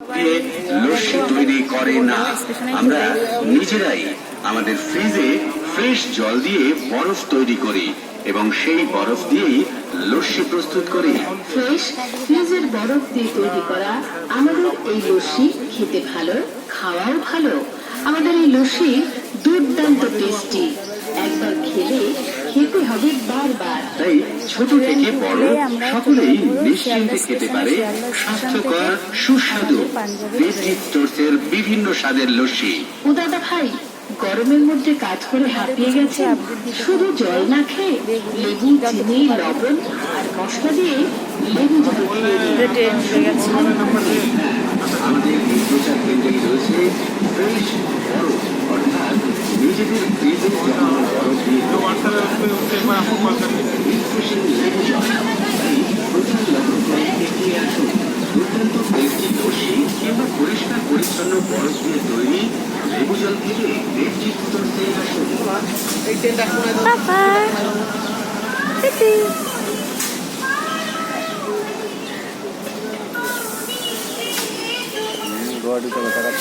দিয়ে লস্যি তৈরি করে না, আমরা নিজেরাই আমাদের ফ্রিজে ফ্রেশ জল দিয়ে বরফ তৈরি করি এবং সেই বরফ দিয়েই লস্যি প্রস্তুত করি। ফ্রেশ ফ্রিজের বরফ দিয়ে তৈরি করা আমাদের এই লস্যি খেতে ভালো, খাওয়াও ভালো। আমাদের এই লস্যি দুর্দান্ত টেস্টি, একবার খেলে খেতে হবে বারবার। তাই ছোট থেকে বড় সকলেই নিশ্চিন্তে খেতে পারে স্বাস্থ্যকর সুস্বাদু দেবজি স্টোরসের বিভিন্ন স্বাদের লস্যি। ও দাদা ভাই, গরমের মধ্যে কাজ করে হাঁপিয়ে গেছে, শুধু জল না খেয়ে লেবু, চিনি, লবণ আর মশলা দিয়ে লেবু জল খেয়ে আমাদের এই প্রচার কেন্দ্রে রয়েছে ফ্রেশ বরফ, অর্থাৎ নিজেদের ফ্রিজে জমানো বরফ দিয়ে লেবু জল। তাই প্রচার লবণ এগিয়ে আসুন দুর্দান্ত টেস্টি লস্যি কিংবা পরিষ্কার পরিচ্ছন্ন বরফ দিয়ে তৈরি লেবু জল থেকে দেবজি স্টোরসে আসুন। गोवा